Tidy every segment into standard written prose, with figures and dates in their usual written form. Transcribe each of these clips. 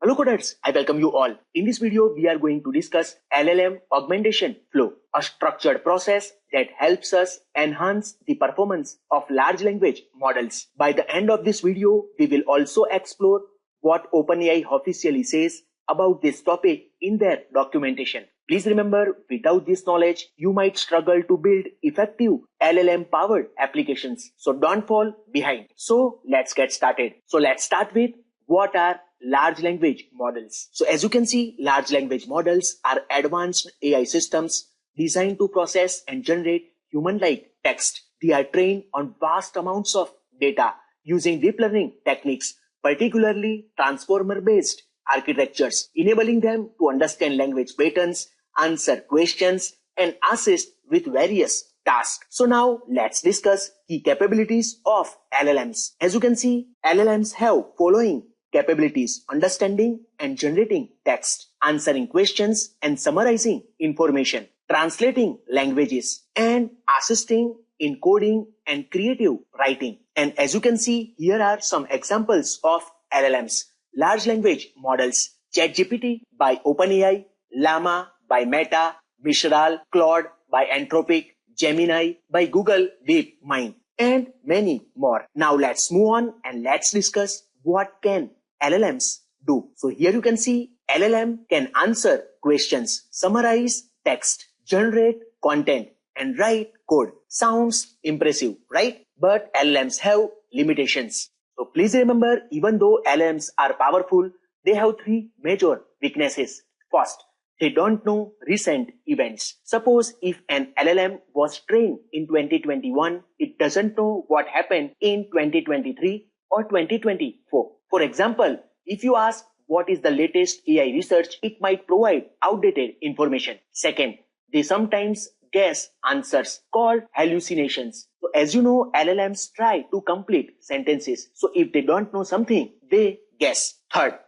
Hello coders, I welcome you all. In this video, we are going to discuss LLM augmentation flow, a structured process that helps us enhance the performance of large language models. By the end of this video, we will also explore what OpenAI officially says about this topic in their documentation. Please remember, without this knowledge, you might struggle to build effective LLM-powered applications. So don't fall behind. So let's get started. So let's start with what are large language models. So as you can see, large language models are advanced AI systems designed to process and generate human-like text. They are trained on vast amounts of data using deep learning techniques, particularly transformer-based architectures, enabling them to understand language patterns, answer questions, and assist with various tasks. So now let's discuss key capabilities of LLMs. As you can see, LLMs have following capabilities: understanding and generating text, answering questions and summarizing information, translating languages, and assisting in coding and creative writing. And as you can see, here are some examples of LLMs. Large language models: ChatGPT by OpenAI, Llama by Meta, Mistral, Claude by Anthropic, Gemini by Google DeepMind, and many more. Now let's move on and let's discuss what can LLMs do. So here you can see LLM can answer questions, summarize text, generate content, and write code. Sounds impressive, right? But LLMs have limitations. So please remember, even though LLMs are powerful, they have three major weaknesses. First, they don't know recent events. Suppose if an LLM was trained in 2021, it doesn't know what happened in 2023 or 2024. For example, if you ask what is the latest AI research, it might provide outdated information. Second, they sometimes guess answers called hallucinations. So as you know, LLMs try to complete sentences. So if they don't know something, they guess. Third,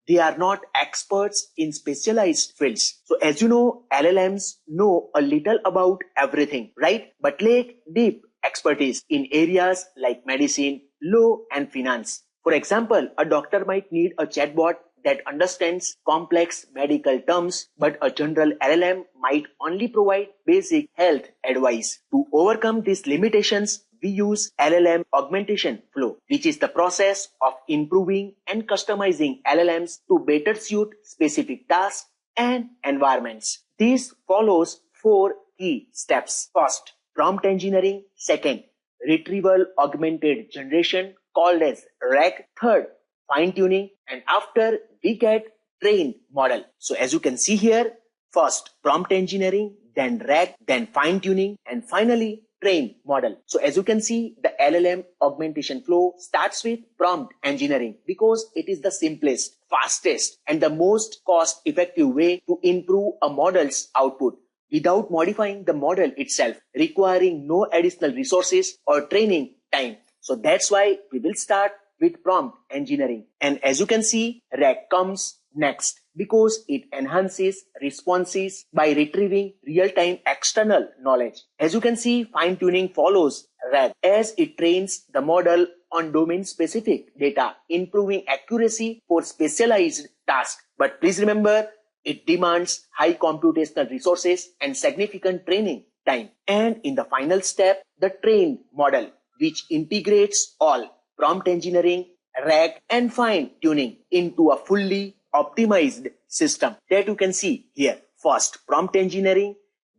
they are not experts in specialized fields. So as you know, LLMs know a little about everything, right? But lack deep expertise in areas like medicine, law, and finance. For example, a doctor might need a chatbot that understands complex medical terms, but a general LLM might only provide basic health advice. To overcome these limitations, we use LLM augmentation flow, which is the process of improving and customizing LLMs to better suit specific tasks and environments. This follows four key steps. First, prompt engineering. Second, retrieval augmented generation, called as RAG. Third, fine-tuning. And after, we get trained model. So as you can see here, first prompt engineering, then RAG, then fine-tuning, and finally trained model. So as you can see, the LLM augmentation flow starts with prompt engineering because it is the simplest, fastest, and the most cost-effective way to improve a model's output without modifying the model itself, requiring no additional resources or training time. So that's why we will start with prompt engineering. And as you can see, RAG comes next because it enhances responses by retrieving real-time external knowledge. As you can see, fine-tuning follows RAG as it trains the model on domain-specific data, improving accuracy for specialized tasks. But please remember, it demands high computational resources and significant training time. And in the final step, the trained model, which integrates all prompt engineering, RAG, and fine-tuning into a fully optimized system that you can see here. First, prompt engineering,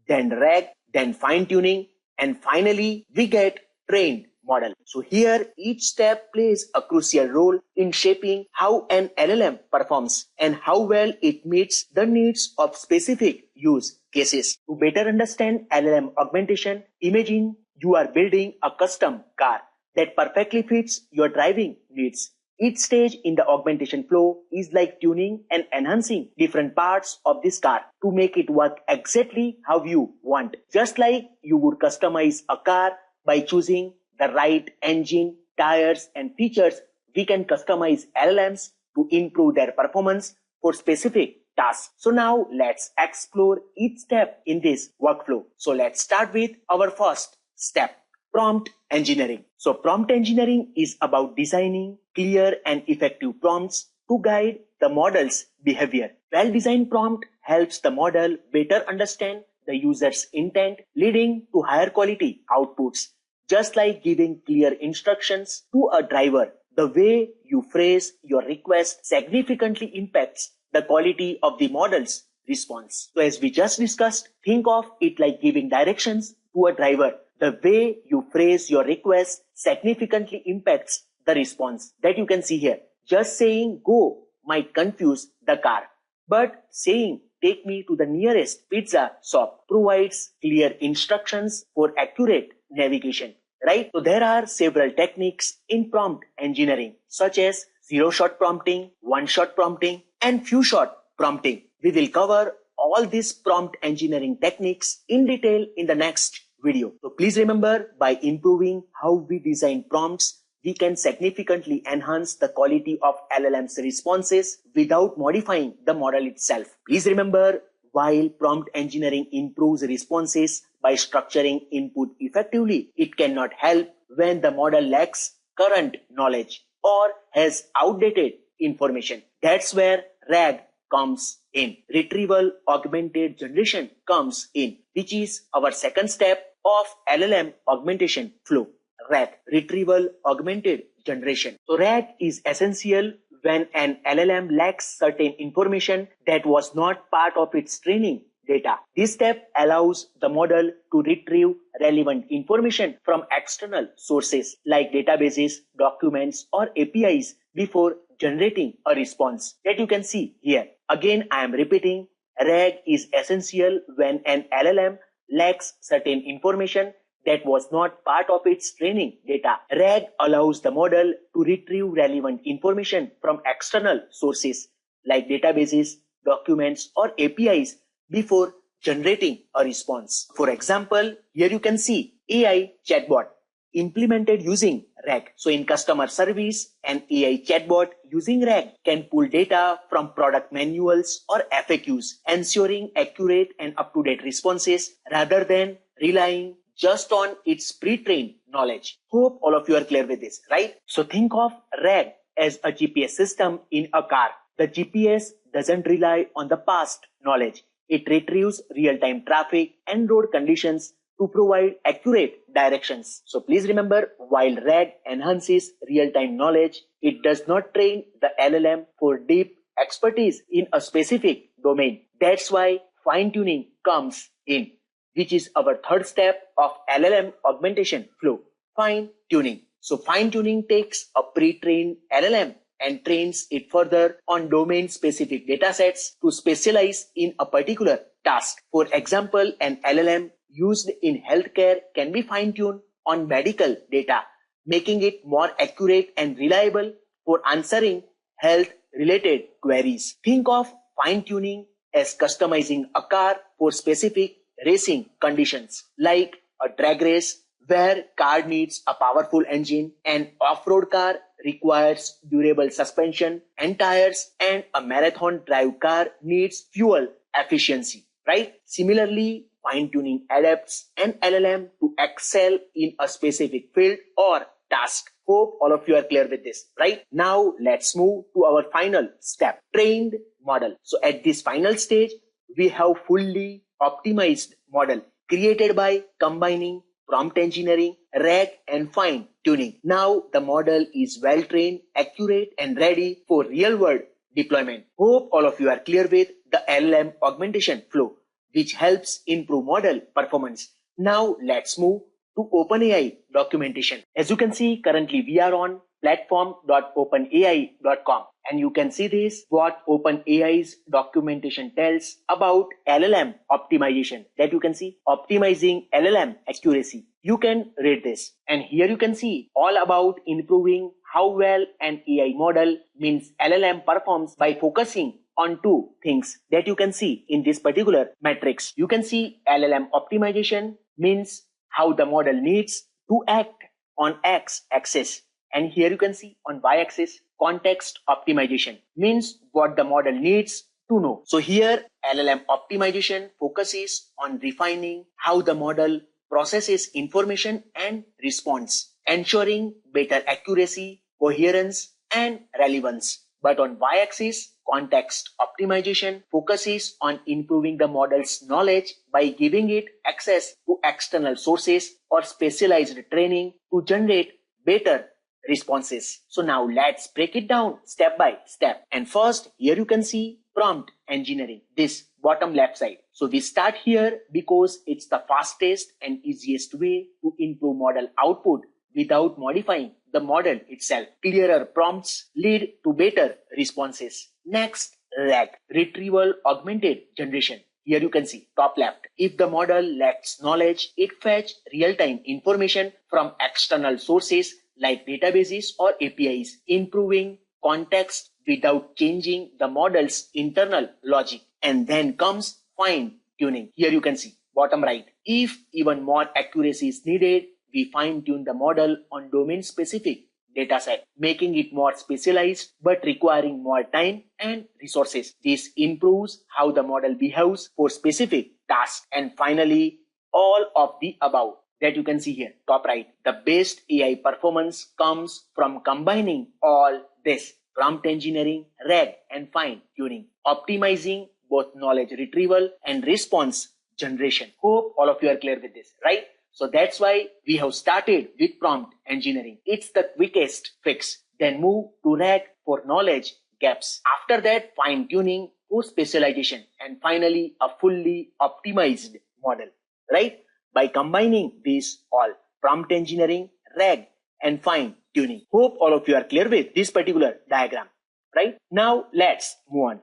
then RAG, then fine-tuning, and finally, we get trained model. So here, each step plays a crucial role in shaping how an LLM performs and how well it meets the needs of specific use cases. To better understand LLM augmentation, imagine you are building a custom car that perfectly fits your driving needs. Each stage in the augmentation flow is like tuning and enhancing different parts of this car to make it work exactly how you want. Just like you would customize a car by choosing the right engine, tires, and features, we can customize LLMs to improve their performance for specific tasks. So now let's explore each step in this workflow. So let's start with our first step, prompt engineering. So prompt engineering is about designing clear and effective prompts to guide the model's behavior. Well-designed prompt helps the model better understand the user's intent, leading to higher quality outputs. Just like giving clear instructions to a driver, the way you phrase your request significantly impacts the quality of the model's response. So as we just discussed, think of it like giving directions to a driver. The way you phrase your request significantly impacts the response that you can see here. Just saying go might confuse the car, but saying take me to the nearest pizza shop provides clear instructions for accurate navigation, right? So there are several techniques in prompt engineering, such as zero-shot prompting, one-shot prompting, and few-shot prompting. We will cover all these prompt engineering techniques in detail in the next video. So please remember, by improving how we design prompts, we can significantly enhance the quality of LLM's responses without modifying the model itself. Please remember, while prompt engineering improves responses by structuring input effectively, it cannot help when the model lacks current knowledge or has outdated information. That's where RAG comes in. Retrieval Augmented Generation comes in, which is our second step of LLM augmentation flow. RAG, Retrieval Augmented Generation. So RAG is essential when an LLM lacks certain information that was not part of its training data. This step allows the model to retrieve relevant information from external sources like databases, documents, or APIs before generating a response that you can see here. Again, I am repeating, RAG is essential when an LLM lacks certain information that was not part of its training data. RAG allows the model to retrieve relevant information from external sources like databases, documents, or APIs before generating a response. For example, here you can see AI chatbot implemented using RAG. So in customer service, an AI chatbot using RAG can pull data from product manuals or FAQs, ensuring accurate and up-to-date responses rather than relying just on its pre-trained knowledge. Hope all of you are clear with this, right? So think of RAG as a GPS system in a car. The GPS doesn't rely on the past knowledge. It retrieves real-time traffic and road conditions to provide accurate directions. So please remember, while RAG enhances real-time knowledge, it does not train the LLM for deep expertise in a specific domain. That's why fine-tuning comes in, which is our third step of LLM augmentation flow, fine-tuning. So fine-tuning takes a pre-trained LLM and trains it further on domain-specific datasets to specialize in a particular task. For example, an LLM used in healthcare can be fine-tuned on medical data, making it more accurate and reliable for answering health-related queries. Think of fine-tuning as customizing a car for specific racing conditions, like a drag race where car needs a powerful engine, an off-road car requires durable suspension and tires, and a marathon drive car needs fuel efficiency, right? Similarly, fine-tuning adapts an LLM to excel in a specific field or task. Hope all of you are clear with this, right? Now let's move to our final step, trained model. So at this final stage, we have fully optimized model created by combining prompt engineering, RAG, and fine-tuning. Now the model is well-trained, accurate, and ready for real-world deployment. Hope all of you are clear with the LLM augmentation flow, which helps improve model performance. Now let's move to OpenAI documentation. As you can see, currently we are on platform.openai.com, and you can see this, what OpenAI's documentation tells about LLM optimization. That you can see, optimizing LLM accuracy. You can read this, and here you can see all about improving how well an AI model, means LLM, performs by focusing on two things that you can see in this particular matrix. You can see LLM optimization means how the model needs to act on X axis. And here you can see on Y-axis, context optimization means what the model needs to know. So here LLM optimization focuses on refining how the model processes information and responds, ensuring better accuracy, coherence, and relevance. But on y-axis, context optimization focuses on improving the model's knowledge by giving it access to external sources or specialized training to generate better responses. So now let's break it down step by step. And first, here you can see prompt engineering, this bottom left side. So we start here because it's the fastest and easiest way to improve model output without modifying the model itself. Clearer prompts lead to better responses. Next, RAG, Retrieval Augmented Generation. Here you can see top left. If the model lacks knowledge, it fetches real-time information from external sources like databases or APIs, improving context without changing the model's internal logic. And then comes fine-tuning. Here you can see bottom right. If even more accuracy is needed, we fine-tune the model on domain-specific dataset, making it more specialized but requiring more time and resources. This improves how the model behaves for specific tasks. And finally, all of the above that you can see here, top right. The best AI performance comes from combining all this: prompt engineering, RAG, and fine-tuning, optimizing both knowledge retrieval and response generation. Hope all of you are clear with this, right? So that's why we have started with prompt engineering. It's the quickest fix. Then move to RAG for knowledge gaps. After that, fine-tuning for specialization. And finally, a fully optimized model, right? By combining these all, prompt engineering, RAG, and fine-tuning. Hope all of you are clear with this particular diagram, right? Now let's move on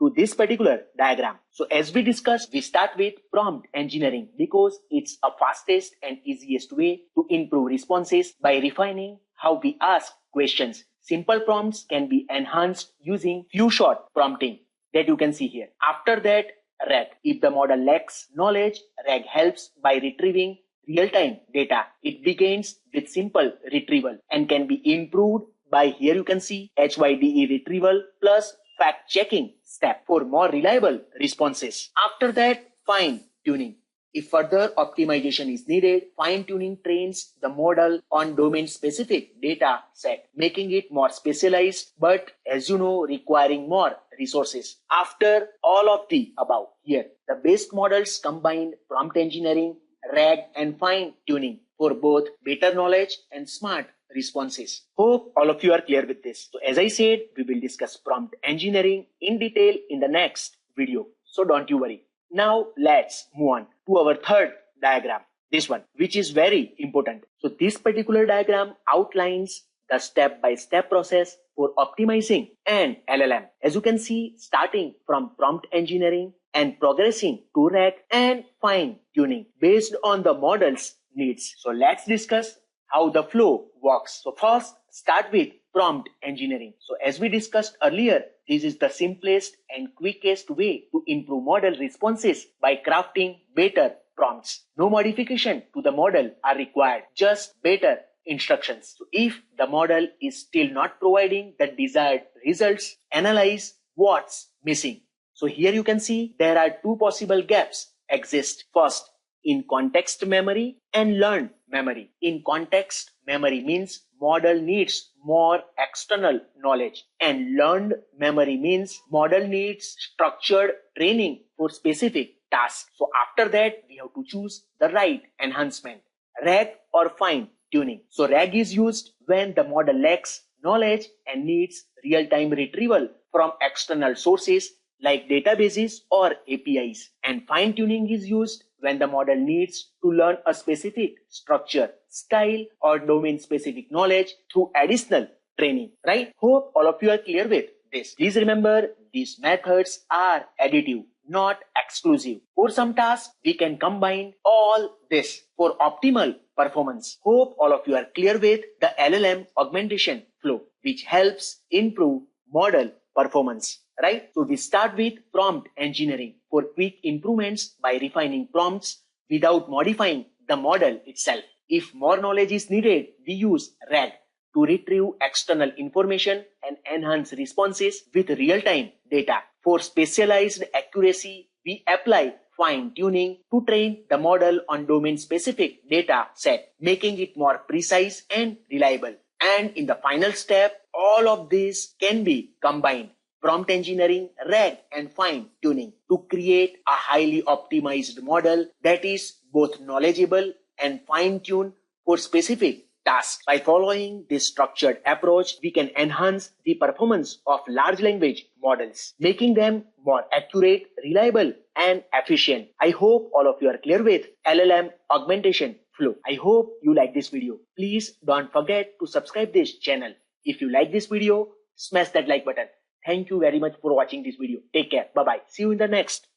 to this particular diagram. So as we discussed, we start with prompt engineering because it's a fastest and easiest way to improve responses by refining how we ask questions. Simple prompts can be enhanced using few short prompting that you can see here. After that, RAG. If the model lacks knowledge, RAG helps by retrieving real-time data. It begins with simple retrieval and can be improved by, here you can see, HYDE retrieval plus fact-checking step for more reliable responses. After that, fine-tuning. If further optimization is needed, fine-tuning trains the model on domain-specific data set, making it more specialized, but as you know, requiring more resources. After all of the above, here, the best models combine prompt engineering, RAG, and fine-tuning for both better knowledge and smart responses. Hope all of you are clear with this. So as I said, we will discuss prompt engineering in detail in the next video. So don't you worry. Now let's move on to our third diagram, this one, which is very important. So this particular diagram outlines the step-by-step process for optimizing an LLM. As you can see, starting from prompt engineering and progressing to RAG and fine-tuning based on the model's needs. So let's discuss how the flow works. So first, start with prompt engineering. So as we discussed earlier, this is the simplest and quickest way to improve model responses by crafting better prompts. No modification to the model are required, just better instructions. So if the model is still not providing the desired results, analyze what's missing. So here you can see there are two possible gaps exist. First, in context memory and learned memory. In context memory means model needs more external knowledge, and learned memory means model needs structured training for specific tasks. So after that, we have to choose the right enhancement, RAG or fine-tuning. So RAG is used when the model lacks knowledge and needs real-time retrieval from external sources like databases or APIs. And fine-tuning is used when the model needs to learn a specific structure, style, or domain-specific knowledge through additional training, right? Hope all of you are clear with this. Please remember, these methods are additive, not exclusive. For some tasks, we can combine all this for optimal performance. Hope all of you are clear with the LLM augmentation flow, which helps improve model performance, right? So we start with prompt engineering for quick improvements by refining prompts without modifying the model itself. If more knowledge is needed, we use RAG to retrieve external information and enhance responses with real-time data. For specialized accuracy, we apply fine-tuning to train the model on domain-specific data set, making it more precise and reliable. And in the final step, all of these can be combined. Prompt engineering, RAG, and fine tuning to create a highly optimized model that is both knowledgeable and fine tuned for specific tasks. By following this structured approach, we can enhance the performance of large language models, making them more accurate, reliable, and efficient. I hope all of you are clear with LLM augmentation flow. I hope you like this video. Please don't forget to subscribe this channel. If you like this video, smash that like button. Thank you very much for watching this video. Take care. Bye-bye. See you in the next.